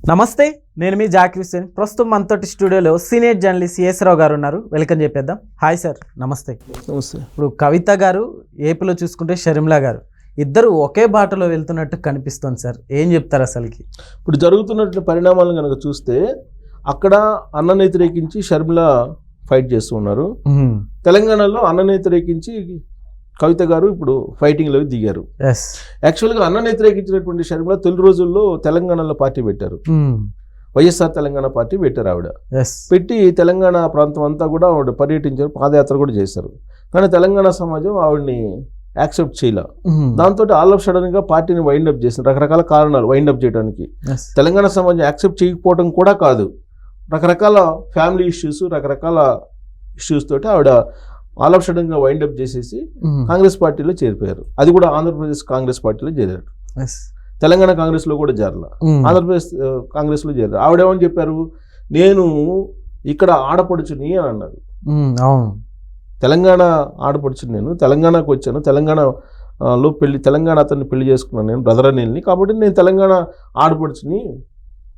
నమస్తే, నేను మీ జాకిర్ హుస్సేన్. ప్రస్తుతం మనతోటి స్టూడియోలో సీనియర్ జర్నలిస్ట్ సిఎస్ రావు గారు ఉన్నారు. వెల్కమ్ చెప్పేద్దాం. హాయ్ సార్, నమస్తే. నమస్తే. ఇప్పుడు కవిత గారు, ఏపీలో చూసుకుంటే షర్మిలా గారు, ఇద్దరు ఒకే బాటలో వెళ్తున్నట్టు కనిపిస్తుంది సార్. ఏం చెప్తారు అసలుకి? ఇప్పుడు జరుగుతున్నటువంటి పరిణామాలను కనుక చూస్తే అక్కడ అన్నను వ్యతిరేకించి షర్మిల ఫైట్ చేస్తూ ఉన్నారు. తెలంగాణలో అన్నను వ్యతిరేకించి కవిత గారు ఇప్పుడు ఫైటింగ్లో దిగారు. యాక్చువల్గా అన్నను వ్యతిరేకించినటువంటి షర్మిల తొలి రోజుల్లో తెలంగాణలో పార్టీ పెట్టారు. వైఎస్ఆర్ తెలంగాణ పార్టీ పెట్టారు. ఆవిడ పెట్టి తెలంగాణ ప్రాంతం అంతా కూడా ఆవిడ పర్యటించారు, పాదయాత్ర కూడా చేశారు. కానీ తెలంగాణ సమాజం ఆవిడని యాక్సెప్ట్ చేయలే. దాంతో ఆల్ ఆఫ్ సడన్ గా పార్టీని వైండప్ చేసింది. రకరకాల కారణాలు వైండప్ చేయడానికి. తెలంగాణ సమాజం యాక్సెప్ట్ చేయకపోవడం కూడా కాదు, రకరకాల ఫ్యామిలీ ఇష్యూస్, రకరకాల ఇష్యూస్ తోటి ఆవిడ ఆల్ ఆఫ్ సడన్ గా వైండప్ చేసేసి కాంగ్రెస్ పార్టీలో చేరిపోయారు. అది కూడా ఆంధ్రప్రదేశ్ కాంగ్రెస్ పార్టీలో చేరారు. తెలంగాణ కాంగ్రెస్ లో కూడా చేరలా, ఆంధ్రప్రదేశ్ కాంగ్రెస్ లో చేరారు. ఆవిడేమని చెప్పారు, నేను ఇక్కడ ఆడపడుచుని అని అన్నారు. తెలంగాణ ఆడపడుచుని, నేను తెలంగాణకు వచ్చాను, తెలంగాణలో తెలంగాణ అతన్ని పెళ్లి చేసుకున్నాను, నేను బ్రదర్ అనిల్ని, కాబట్టి నేను తెలంగాణ ఆడపడుచుని,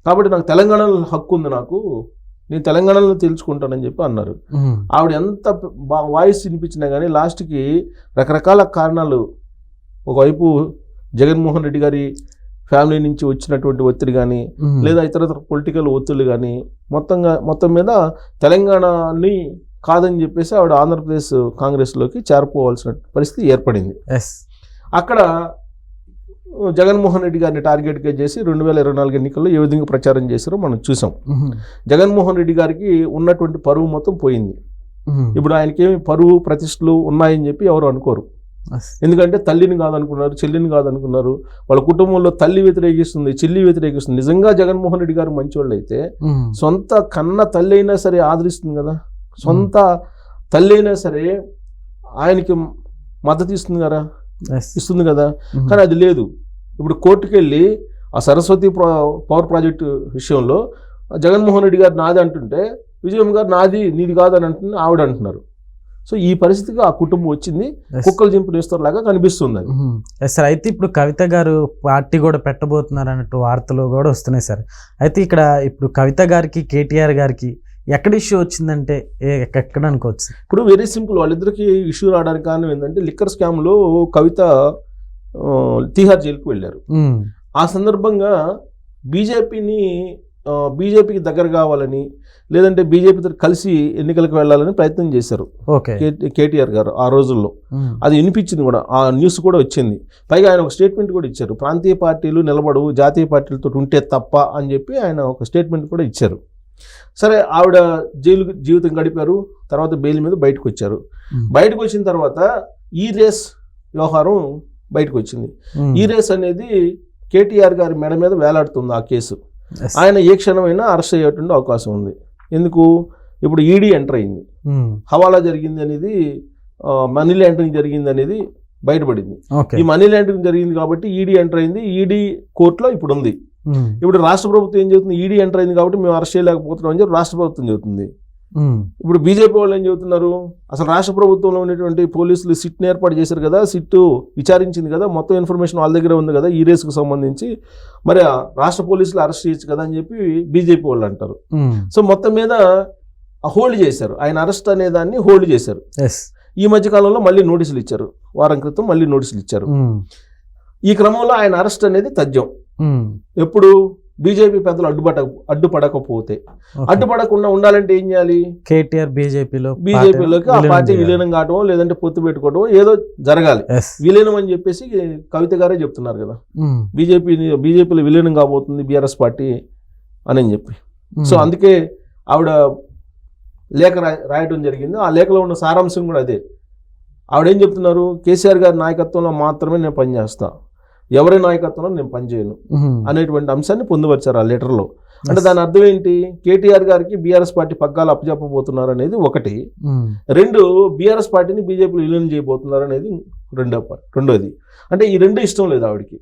కాబట్టి నాకు తెలంగాణలో హక్కు ఉంది, నేను తెలంగాణలో తెలుసుకుంటానని చెప్పి అన్నారు. ఆవిడ ఎంత వాయిస్ వినిపించినా కానీ లాస్ట్కి రకరకాల కారణాలు, ఒకవైపు జగన్మోహన్ రెడ్డి గారి ఫ్యామిలీ నుంచి వచ్చినటువంటి ఒత్తిడి కానీ, లేదా ఇతర పొలిటికల్ ఒత్తిళ్ళు కానీ, మొత్తం మీద తెలంగాణని కాదని చెప్పేసి ఆవిడ ఆంధ్రప్రదేశ్ కాంగ్రెస్లోకి చేరిపోవాల్సిన పరిస్థితి ఏర్పడింది. అక్కడ జగన్మోహన్ రెడ్డి గారిని టార్గెట్గా చేసి 2024 ఎన్నికల్లో ఏ విధంగా ప్రచారం చేశారో మనం చూసాం. జగన్మోహన్ రెడ్డి గారికి ఉన్నటువంటి పరువు మొత్తం పోయింది. ఇప్పుడు ఆయనకేమి పరువు ప్రతిష్టలు ఉన్నాయని చెప్పి ఎవరు అనుకోరు. ఎందుకంటే తల్లిని కాదనుకున్నారు, చెల్లిని కాదనుకున్నారు. వాళ్ళ కుటుంబంలో తల్లి వ్యతిరేకిస్తుంది, చెల్లి వ్యతిరేకిస్తుంది. నిజంగా జగన్మోహన్ రెడ్డి గారు మంచివాళ్ళు అయితే సొంత కన్న తల్లి అయినా సరే ఆదరిస్తుంది కదా, సొంత తల్లి అయినా సరే ఆయనకి మద్దతు ఇస్తుంది కదా. కానీ అది లేదు. ఇప్పుడు కోర్టుకు వెళ్ళి ఆ సరస్వతి పవర్ ప్రాజెక్టు విషయంలో జగన్మోహన్ రెడ్డి గారు నాది అంటుంటే విజయమ్మ గారు నాది నీది కాదని ఆవిడ అంటున్నారు. సో ఈ పరిస్థితికి ఆ కుటుంబం వచ్చింది, కుక్కలు చింపినేస్తారులాగా కనిపిస్తుంది. సార్, అయితే ఇప్పుడు కవిత గారు పార్టీ కూడా పెట్టబోతున్నారు అన్నట్టు వార్తలు కూడా వస్తున్నాయి సార్. అయితే ఇక్కడ ఇప్పుడు కవిత గారికి, కేటీఆర్ గారికి ఎక్కడ ఇష్యూ వచ్చిందంటే ఎక్కడ అనుకోవచ్చు? ఇప్పుడు వెరీ సింపుల్, వాళ్ళిద్దరికి ఇష్యూ రావడానికి కారణం ఏంటంటే లిక్కర్ స్కామ్లో కవిత తిహార్ జైలుకు వెళ్ళారు. ఆ సందర్భంగా బీజేపీకి దగ్గర కావాలని, లేదంటే బీజేపీతో కలిసి ఎన్నికలకు వెళ్ళాలని ప్రయత్నం చేశారు కేటీఆర్ గారు ఆ రోజుల్లో. అది వినిపించింది కూడా, ఆ న్యూస్ కూడా వచ్చింది. పైగా ఆయన ఒక స్టేట్మెంట్ కూడా ఇచ్చారు, ప్రాంతీయ పార్టీలు నిలబడవు, జాతీయ పార్టీలతో ఉంటే తప్ప అని చెప్పి ఆయన ఒక స్టేట్మెంట్ కూడా ఇచ్చారు. సరే, ఆవిడ జీవితం గడిపారు. తర్వాత బెయిల్ మీద బయటకు వచ్చారు. బయటకు వచ్చిన తర్వాత ఈ రేస్ వ్యవహారం బయటకు వచ్చింది. ఈ రేస్ అనేది కేటీఆర్ గారి మెడ మీద వేలాడుతుంది ఆ కేసు. ఆయన ఏ క్షణమైనా అరెస్ట్ అయ్యేటువంటి అవకాశం ఉంది. ఎందుకు? ఇప్పుడు ఈడీ ఎంటర్ అయింది, హవాలా జరిగింది అనేది, మనీ లాండరింగ్ జరిగింది అనేది బయటపడింది. ఈ మనీ లాండరింగ్ జరిగింది కాబట్టి ఈడీ ఎంటర్ అయింది. ఈడీ కోర్టులో ఇప్పుడు ఉంది. ఇప్పుడు రాష్ట్ర ప్రభుత్వం ఏం చెబుతుంది, ఈడీ ఎంటర్ అయింది కాబట్టి మేము అరెస్ట్ చేయలేకపోతున్నాం అని చెప్పి రాష్ట్ర ప్రభుత్వం చెబుతుంది. ఇప్పుడు బీజేపీ వాళ్ళు ఏం చెబుతున్నారు, అసలు రాష్ట్ర ప్రభుత్వంలో ఉన్నటువంటి పోలీసులు సిట్ని ఏర్పాటు చేశారు కదా, సిట్ విచారించింది కదా, మొత్తం ఇన్ఫర్మేషన్ వాళ్ళ దగ్గర ఉంది కదా ఈ రేసుకు సంబంధించి, మరి రాష్ట్ర పోలీసులు అరెస్ట్ చేయొచ్చు కదా అని చెప్పి బీజేపీ వాళ్ళు అంటారు. సో మొత్తం మీద హోల్డ్ చేశారు, ఆయన అరెస్ట్ అనే దాన్ని హోల్డ్ చేశారు. ఈ మధ్య కాలంలో మళ్ళీ నోటీసులు ఇచ్చారు, వారం క్రితం మళ్ళీ నోటీసులు ఇచ్చారు. ఈ క్రమంలో ఆయన అరెస్ట్ అనేది తథ్యం. ఎప్పుడు బీజేపీ పెద్దలు అడ్డుపడకుండా ఉండాలంటే ఏం చేయాలి? కేటీఆర్ బీజేపీలోకి ఆ పార్టీ విలీనం కావటం, లేదంటే పొత్తు పెట్టుకోవటం ఏదో జరగాలి. విలీనం అని చెప్పేసి కవిత గారే చెప్తున్నారు కదా, బీజేపీలో విలీనం కాబోతుంది బీఆర్ఎస్ పార్టీ అని చెప్పి. సో అందుకే ఆవిడ లేఖ రాయటం జరిగింది. ఆ లేఖలో ఉన్న సారాంశం కూడా అదే. ఆవిడేం చెప్తున్నారు, కేసీఆర్ గారి నాయకత్వంలో మాత్రమే నేను పనిచేస్తా, ఎవరి నాయకత్వంలో నేను పనిచేయను అనేటువంటి అంశాన్ని పొందుపరిచారు ఆ లెటర్లో. అంటే దాని అర్థం ఏంటి, కేటీఆర్ గారికి బీఆర్ఎస్ పార్టీ పగ్గాలు అప్పచెప్పబోతున్నారు అనేది ఒకటి. రెండు, బీఆర్ఎస్ పార్టీని బీజేపీలో విలీనం చేయబోతున్నారు అనేది రెండోది. అంటే ఈ రెండు ఇష్టం లేదు ఆవిడకి.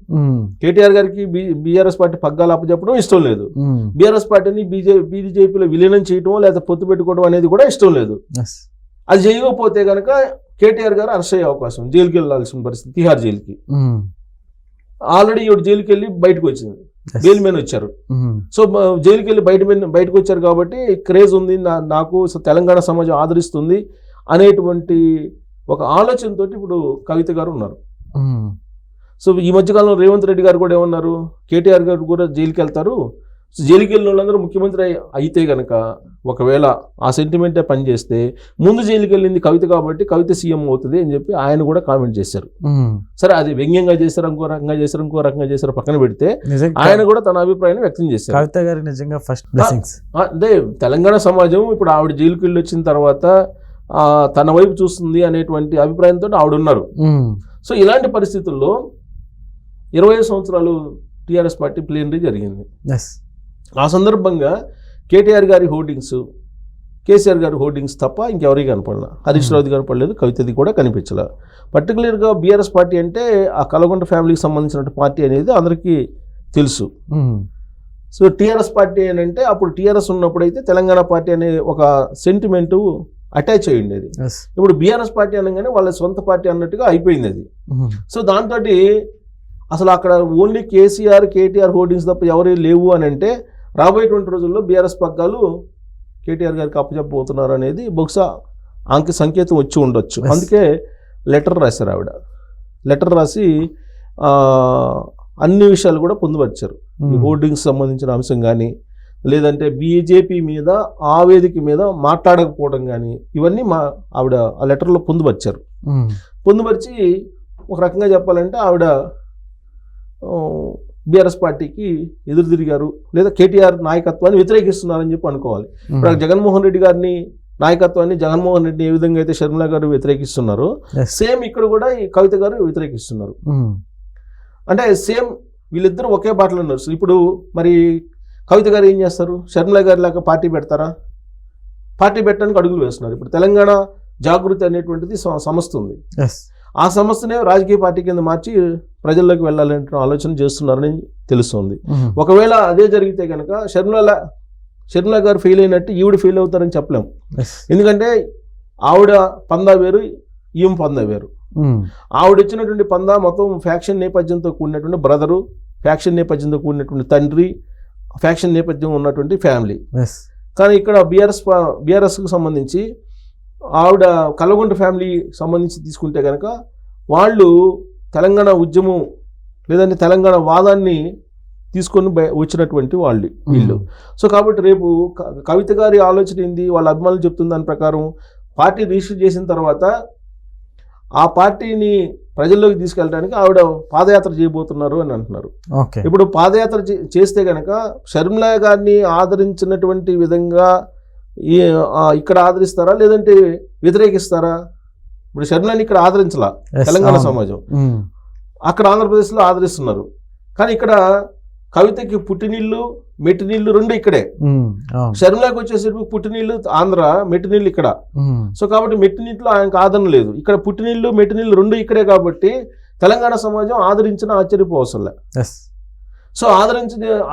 కేటీఆర్ గారికి బీఆర్ఎస్ పార్టీ పగ్గాలు అప్పచెప్పడం ఇష్టం లేదు, బీఆర్ఎస్ పార్టీని బీజేపీలో విలీనం చేయటం లేదా పొత్తు పెట్టుకోవడం అనేది కూడా ఇష్టం లేదు. అది చేయకపోతే కనుక కేటీఆర్ గారు అరెస్ట్ అయ్యే అవకాశం, జైలుకి వెళ్ళాల్సిన పరిస్థితి, తిహార్ జైలుకి. ఆల్రెడీ ఈవిడ జైలుకి వెళ్ళి బయటకు వచ్చింది. బెయిల్ మీద వచ్చారు. సో జైలుకి వెళ్ళి బయటకు వచ్చారు కాబట్టి క్రేజ్ ఉంది, నాకు తెలంగాణ సమాజం ఆదరిస్తుంది అనేటువంటి ఒక ఆలోచనతో ఇప్పుడు కవిత గారు ఉన్నారు. సో ఈ మధ్యకాలంలో రేవంత్ రెడ్డి గారు కూడా ఏమన్నారు, కేటీఆర్ గారు కూడా జైలుకి వెళ్తారు, జైలుకి వెళ్ళిన వాళ్ళందరూ ముఖ్యమంత్రి అయితే కనుక ఒకవేళ ఆ సెంటిమెంటే పనిచేస్తే ముందు జైలుకి వెళ్ళింది కవిత కాబట్టి కవిత సీఎం అవుతుంది అని చెప్పి ఆయన కూడా కామెంట్ చేశారు. సరే అది వ్యంగ్యంగా చేశారు, ఇంకో రకంగా చేశారు పక్కన పెడితే ఆయన కూడా తన అభిప్రాయాన్ని వ్యక్తం చేశారు. కవిత గారి నిజంగా ఫస్ట్ బ్లెస్సింగ్స్. అదే తెలంగాణ సమాజం ఇప్పుడు ఆవిడ జైలుకి వెళ్ళి వచ్చిన తర్వాత తన వైపు చూస్తుంది అనేటువంటి అభిప్రాయంతో ఆవిడ ఉన్నారు. సో ఇలాంటి పరిస్థితుల్లో 25 సంవత్సరాలు టీఆర్ఎస్ పార్టీ ప్లేనరీ జరిగింది. ఆ సందర్భంగా కేటీఆర్ గారి హోర్డింగ్స్, కేసీఆర్ గారి హోర్డింగ్స్ తప్ప ఇంకెవరికి కనపడలా. హరీష్ రావు కనపడలేదు, కవితది కూడా కనిపించలే. పర్టికులర్గా బీఆర్ఎస్ పార్టీ అంటే ఆ కలగొండ ఫ్యామిలీకి సంబంధించిన పార్టీ అనేది అందరికీ తెలుసు. సో టీఆర్ఎస్ పార్టీ అని అంటే అప్పుడు టీఆర్ఎస్ ఉన్నప్పుడు అయితే తెలంగాణ పార్టీ అనే ఒక సెంటిమెంటు అటాచ్ అయ్యి ఉండేది. ఇప్పుడు బీఆర్ఎస్ పార్టీ అనగానే వాళ్ళ సొంత పార్టీ అన్నట్టుగా అయిపోయింది అది. సో దాంతో అసలు అక్కడ ఓన్లీ కేసీఆర్ కేటీఆర్ హోర్డింగ్స్ తప్ప ఎవరు లేవు అని అంటే రాబోయేటువంటి రోజుల్లో బీఆర్ఎస్ పగ్గాలు కేటీఆర్ గారికి అప్పచెప్పబోతున్నారు అనేది బహుశా సంకేతం వచ్చి ఉండొచ్చు. అందుకే లెటర్ రాశారు ఆవిడ. లెటర్ రాసి అన్ని విషయాలు కూడా పొందుపరిచారు. ఈ హోర్డింగ్స్ సంబంధించిన అంశం కానీ, లేదంటే బీజేపీ మీద ఆ వేదిక మీద మాట్లాడకపోవడం కానీ, ఇవన్నీ ఆవిడ ఆ లెటర్లో పొందుపరిచారు. పొందుపరిచి ఒక రకంగా చెప్పాలంటే ఆవిడ బీఆర్ఎస్ పార్టీకి ఎదురు తిరిగారు, లేదా కేటీఆర్ నాయకత్వాన్ని వ్యతిరేకిస్తున్నారని చెప్పి అనుకోవాలి. ఇప్పుడు జగన్మోహన్ రెడ్డి గారిని నాయకత్వాన్ని, జగన్మోహన్ రెడ్డిని ఏ విధంగా అయితే షర్మిల గారు వ్యతిరేకిస్తున్నారో సేమ్ ఇక్కడ కూడా ఈ కవిత గారు వ్యతిరేకిస్తున్నారు. అంటే సేమ్ వీళ్ళిద్దరూ ఒకే బాటలో ఉన్నారు. ఇప్పుడు మరి కవిత గారు ఏం చేస్తారు, షర్మిల గారి లాగా పార్టీ పెడతారా? పార్టీ పెట్టడానికి అడుగులు వేస్తున్నారు. ఇప్పుడు తెలంగాణ జాగృతి అనేటువంటిది సంస్థ ఉంది. ఆ సంస్థనే రాజకీయ పార్టీ కింద మార్చి ప్రజల్లోకి వెళ్ళాలనే ఆలోచన చేస్తున్నారని తెలుస్తుంది. ఒకవేళ అదే జరిగితే కనుక షర్మిల గారు ఫెయిల్ అయినట్టు ఈవిడ ఫెయిల్ అవుతారని చెప్పలేము. ఎందుకంటే ఆవిడ పందా వేరు, ఈమె పందా వేరు. ఆవిడ ఇచ్చినటువంటి పందా మొత్తం ఫ్యాక్షన్ నేపథ్యంతో కూడినటువంటి బ్రదరు, ఫ్యాక్షన్ నేపథ్యంతో కూడినటువంటి తండ్రి, ఫ్యాక్షన్ నేపథ్యం ఉన్నటువంటి ఫ్యామిలీ. కానీ ఇక్కడ బీఆర్ఎస్కు సంబంధించి ఆవిడ కల్వకుంట్ల ఫ్యామిలీ సంబంధించి తీసుకుంటే కనుక వాళ్ళు తెలంగాణ ఉద్యమం లేదంటే తెలంగాణ వాదాన్ని తీసుకొని వచ్చినటువంటి వీళ్ళు. సో కాబట్టి రేపు కవిత గారి ఆలోచన ఏంది, వాళ్ళ అభిమానులు చెప్తున్న దాని ప్రకారం పార్టీ రిజిస్టర్ చేసిన తర్వాత ఆ పార్టీని ప్రజల్లోకి తీసుకెళ్ళడానికి ఆవిడ పాదయాత్ర చేయబోతున్నారు అని అంటున్నారు. ఇప్పుడు పాదయాత్ర చేస్తే కనుక షర్మిల గారిని ఆదరించినటువంటి విధంగా ఇక్కడ ఆదరిస్తారా లేదంటే వ్యతిరేకిస్తారా? ఇప్పుడు షర్మిలని ఇక్కడ ఆదరించలా తెలంగాణ సమాజం, అక్కడ ఆంధ్రప్రదేశ్లో ఆదరిస్తున్నారు. కానీ ఇక్కడ కవితకి పుట్టినీళ్ళు మెట్టినీళ్ళు రెండు ఇక్కడే. షర్మిలాకి వచ్చేసరికి పుట్టినీళ్ళు ఆంధ్ర, మెట్టినీళ్ళు ఇక్కడ. సో కాబట్టి మెట్టినీళ్ళు ఆయనకు ఆదరణ లేదు. ఇక్కడ పుట్టినీళ్ళు మెట్టినీళ్ళు రెండు ఇక్కడే కాబట్టి తెలంగాణ సమాజం ఆదరించిన ఆశ్చర్యపోవసలే. సో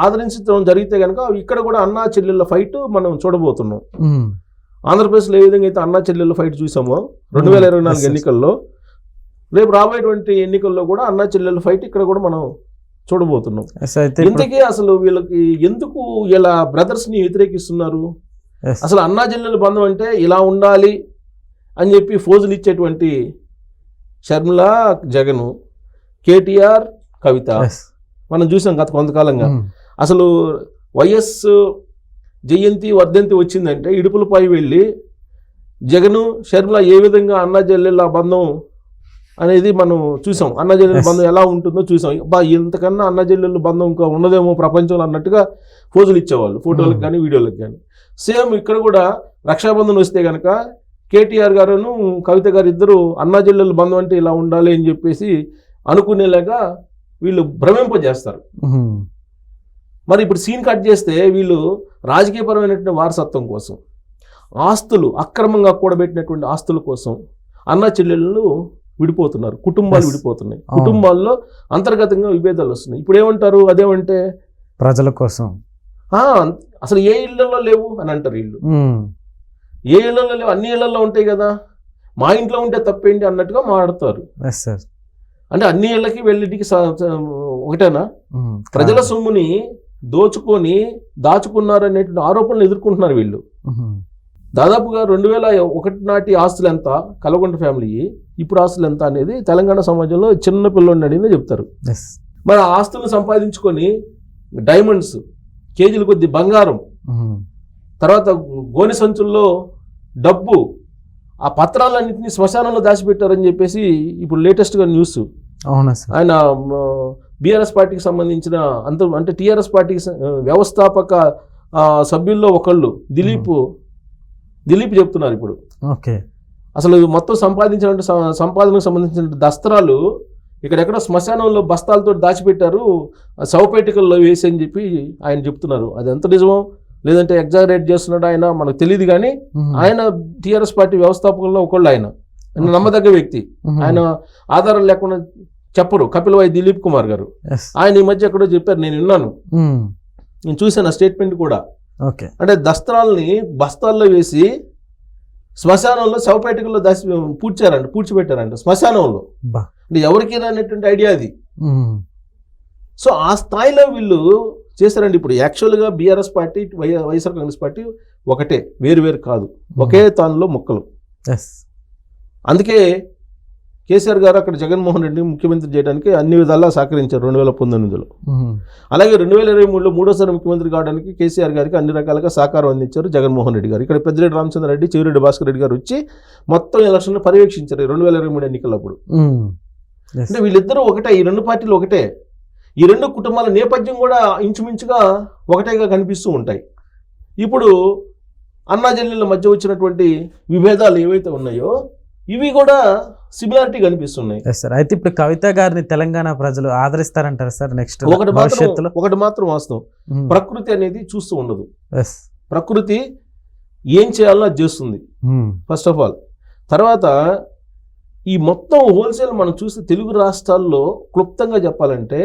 ఆదరించడం జరిగితే కనుక ఇక్కడ కూడా అన్నా చెల్లెళ్ళ ఫైట్ మనం చూడబోతున్నాం. ఆంధ్రప్రదేశ్లో ఏ విధంగా అయితే అన్నా చెల్లెళ్ళ ఫైట్ చూసామో 2024 ఎన్నికల్లో, రేపు రాబోయేటువంటి ఎన్నికల్లో కూడా అన్నా చెల్లెళ్ళ ఫైట్ ఇక్కడ కూడా మనం చూడబోతున్నాం. ఇంతకీ అసలు వీళ్ళకి ఎందుకు ఇలా బ్రదర్స్ని వ్యతిరేకిస్తున్నారు? అసలు అన్నా చెల్లెళ్ళ బంధం అంటే ఇలా ఉండాలి అని చెప్పి ఫోజులు ఇచ్చేటువంటి షర్మిల, జగన్, కేటీఆర్, కవిత మనం చూసాం గత కొంతకాలంగా. అసలు వైఎస్ జయంతి వర్ధంతి వచ్చిందంటే ఇడుపులపై వెళ్ళి జగను షర్మిల ఏ విధంగా అన్నా చెల్లెళ్ళ బంధం అనేది మనం చూసాం. అన్నా చెల్లెళ్ళ బంధం ఎలా ఉంటుందో చూసాం. ఇంతకన్నా అన్నా చెల్లెళ్ళ బంధం ఇంకా ఉండదేమో ప్రపంచంలో అన్నట్టుగా ఫోజులు ఇచ్చేవాళ్ళు, ఫోటోలకు కానీ వీడియోలకు కానీ. సేమ్ ఇక్కడ కూడా రక్షాబంధన్ వస్తే కనుక కేటీఆర్ గారును కవిత గారు ఇద్దరు అన్నా చెల్లెళ్ళ బంధం అంటే ఇలా ఉండాలి అని చెప్పేసి అనుకునేలాగా వీళ్ళు భ్రమింపజేస్తారు. మరి ఇప్పుడు సీన్ కట్ చేస్తే వీళ్ళు రాజకీయపరమైనటువంటి వారసత్వం కోసం, ఆస్తులు అక్రమంగా కూడబెట్టినటువంటి ఆస్తుల కోసం అన్నా చెల్లెళ్ళు విడిపోతున్నారు, కుటుంబాలు విడిపోతున్నాయి, కుటుంబాల్లో అంతర్గతంగా విభేదాలు వస్తున్నాయి. ఇప్పుడు ఏమంటారు, అదేమంటే ప్రజల కోసం అసలు ఏ ఇళ్లలో లేవు అని అంటారు వీళ్ళు. ఏ ఇళ్లలో లేవు, అన్ని ఇళ్లలో ఉంటాయి కదా, మా ఇంట్లో ఉంటే తప్పేంటి అన్నట్టుగా మాట్లాడతారు. అంటే అన్ని ఇళ్ళకి వెళ్ళిటికి ఒక ఒకటేనా? ప్రజల సొమ్ముని దోచుకొని దాచుకున్నారనేటువంటి ఆరోపణలు ఎదుర్కొంటున్నారు వీళ్ళు. దాదాపుగా 2001 నాటి ఆస్తులు ఎంత కల్వకుంట్ల ఫ్యామిలీ, ఇప్పుడు ఆస్తులు ఎంత అనేది తెలంగాణ సమాజంలో చిన్న పిల్లోడిని అడిగినా చెప్తారు. మరి ఆ ఆస్తులను సంపాదించుకొని డైమండ్స్, కేజీల కొద్ది బంగారం, తర్వాత గోనె సంచుల్లో డబ్బు, ఆ పత్రాలన్నింటినీ శ్మశానంలో దాచిపెట్టారని చెప్పేసి ఇప్పుడు లేటెస్ట్గా న్యూస్. అవునా సార్? ఆయన బీఆర్ఎస్ పార్టీకి సంబంధించిన అంటే టీఆర్ఎస్ పార్టీకి వ్యవస్థాపక సభ్యుల్లో ఒకళ్ళు దిలీప్ చెప్తున్నారు ఇప్పుడు. ఓకే. అసలు మొత్తం సంపాదనకు సంబంధించిన దస్త్రాలు ఇక్కడెక్కడ శ్మశానంలో బస్తాలతో దాచిపెట్టారు, శవపేటికల్లో వేసి అని చెప్పి ఆయన చెప్తున్నారు. అది ఎంత నిజమో లేదంటే ఎగ్జాగరేట్ చేస్తున్నాడు ఆయన మనకు తెలియదు, కానీ ఆయన టీఆర్ఎస్ పార్టీ వ్యవస్థాపకుల్లో ఒకళ్ళు, ఆయన నమ్మదగ్గ వ్యక్తి. ఆయన ఆధారాలు లేకుండా చెప్పరు. కపిలవాయి దిలీప్ కుమార్ గారు ఆయన ఈ మధ్య ఎక్కడో చెప్పారు, నేను విన్నాను, నేను చూశాను ఆ స్టేట్మెంట్ కూడా. అంటే దస్త్రాలని బస్తాల్లో వేసి శ్మశానంలో శవపేటికల్లో పూడ్చిపెట్టారంట శ్మశానంలో. అంటే ఎవరికి రానటువంటి ఐడియా అది. సో ఆ స్థాయిలో వీళ్ళు చేశారండి. ఇప్పుడు యాక్చువల్గా BRS party, YSR Congress party ఒకటే, వేరు కాదు, ఒకే తానులో ముక్కలు. అందుకే కేసీఆర్ గారు అక్కడ జగన్మోహన్ రెడ్డిని ముఖ్యమంత్రి చేయడానికి అన్ని విధాలా సహకరించారు 2019లో. అలాగే 2023లో మూడోసారి ముఖ్యమంత్రి కావడానికి కేసీఆర్ గారికి అన్ని రకాలుగా సహకారం అందించారు జగన్మోహన్ రెడ్డి గారు. ఇక్కడ పెద్దిరెడ్డి రామచంద్రారెడ్డి, చెవిరెడ్డి భాస్కర్ రెడ్డి గారు వచ్చి మొత్తం ఎలక్షన్లు పర్యవేక్షించారు 2023 ఎన్నికలప్పుడు. అంటే వీళ్ళిద్దరూ ఒకటే, ఈ రెండు పార్టీలు ఒకటే. ఈ రెండు కుటుంబాల నేపథ్యం కూడా ఇంచుమించుగా ఒకటేగా కనిపిస్తూ ఉంటాయి. ఇప్పుడు అన్నాజల్లీల మధ్య వచ్చినటువంటి విభేదాలు ఏవైతే ఉన్నాయో ఇవి కూడా సిమిలారిటీ కనిపిస్తున్నాయి. సార్, అయితే ఇప్పుడు కవిత గారిని తెలంగాణ ప్రజలు ఆదరిస్తారంటారు సార్? నెక్స్ట్ ఒకటి మాత్రం వాస్తవం, ప్రకృతి అనేది చూస్తూ ఉండదు. ప్రకృతి ఏం చేయాలో అది చేస్తుంది ఫస్ట్ ఆఫ్ ఆల్. తర్వాత ఈ మొత్తం హోల్సేల్ మనం చూస్తే తెలుగు రాష్ట్రాల్లో క్లుప్తంగా చెప్పాలంటే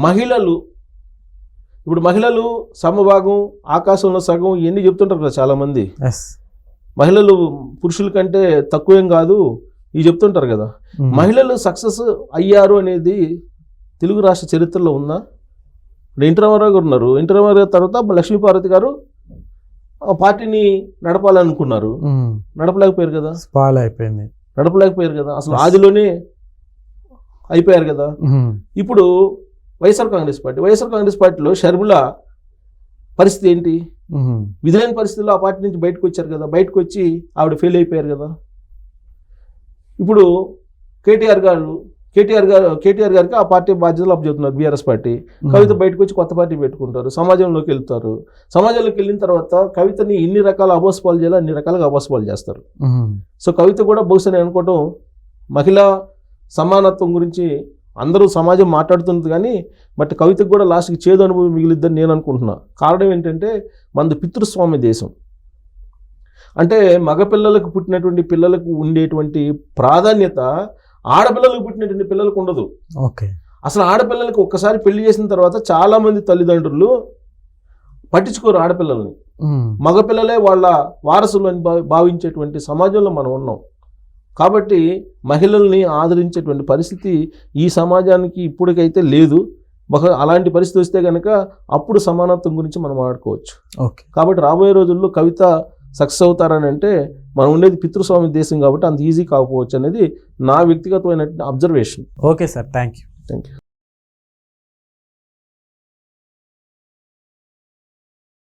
మహిళలు సమభాగం, ఆకాశంలో సగం, ఇవన్నీ చెప్తుంటారు కదా చాలామంది. మహిళలు పురుషుల కంటే తక్కువేం కాదు ఇవి చెప్తుంటారు కదా. మహిళలు సక్సెస్ అయ్యారు అనేది తెలుగు రాష్ట్ర చరిత్రలో ఉందా? ఎన్టీ రామారావు గారు ఉన్నారు, ఎన్టీ రామారావు గారి తర్వాత లక్ష్మీపార్వతి గారు ఆ పార్టీని నడపాలనుకున్నారు, నడపలేకపోయారు కదా. నడపలేకపోయారు కదా, అసలు ఆదిలోనే అయిపోయారు కదా. ఇప్పుడు వైఎస్ఆర్ కాంగ్రెస్ పార్టీలో షర్మిల పరిస్థితి ఏంటి? విధులైన పరిస్థితుల్లో ఆ పార్టీ నుంచి బయటకు వచ్చారు కదా, బయటకు వచ్చి ఆవిడ ఫెయిల్ అయిపోయారు కదా. ఇప్పుడు కేటీఆర్ గారికి ఆ పార్టీ బాధ్యతలు అప్పచెప్తున్నారు బీఆర్ఎస్ పార్టీ. కవిత బయటకు వచ్చి కొత్త పార్టీ పెట్టుకుంటారు, సమాజంలోకి వెళ్తారు. సమాజంలోకి వెళ్ళిన తర్వాత కవితని ఎన్ని రకాల అబోస్పాలు చేయాలో అన్ని రకాలుగా అబోస్పాలు చేస్తారు. సో కవిత కూడా బహుశా నేను అనుకోవటం మహిళా సమానత్వం గురించి అందరూ సమాజం మాట్లాడుతున్నది, కానీ బట్ కవితకు కూడా లాస్ట్కి చేదు అనుభవం మిగిలిద్దని నేను అనుకుంటున్నా. కారణం ఏంటంటే మనది పితృస్వామ్య దేశం. అంటే మగపిల్లలకు పుట్టినటువంటి పిల్లలకు ఉండేటువంటి ప్రాధాన్యత ఆడపిల్లలకు పుట్టినటువంటి పిల్లలకు ఉండదు. అసలు ఆడపిల్లలకు ఒక్కసారి పెళ్లి చేసిన తర్వాత చాలామంది తల్లిదండ్రులు పట్టించుకోరు ఆడపిల్లల్ని. మగపిల్లలే వాళ్ళ వారసులు అని భావించేటువంటి సమాజంలో మనం ఉన్నాం. కాబట్టి మహిళల్ని ఆదరించేటువంటి పరిస్థితి ఈ సమాజానికి ఇప్పటికైతే లేదు. అలాంటి పరిస్థితి వస్తే కనుక అప్పుడు సమానత్వం గురించి మనం మాట్లాడుకోవచ్చు. కాబట్టి రాబోయే రోజుల్లో కవిత సక్సెస్ అవుతారని అంటే మనం ఉండేది పితృస్వామ్య దేశం కాబట్టి అంత ఈజీ కాకపోవచ్చు అనేది నా వ్యక్తిగతమైన observation. Okay sir, thank you.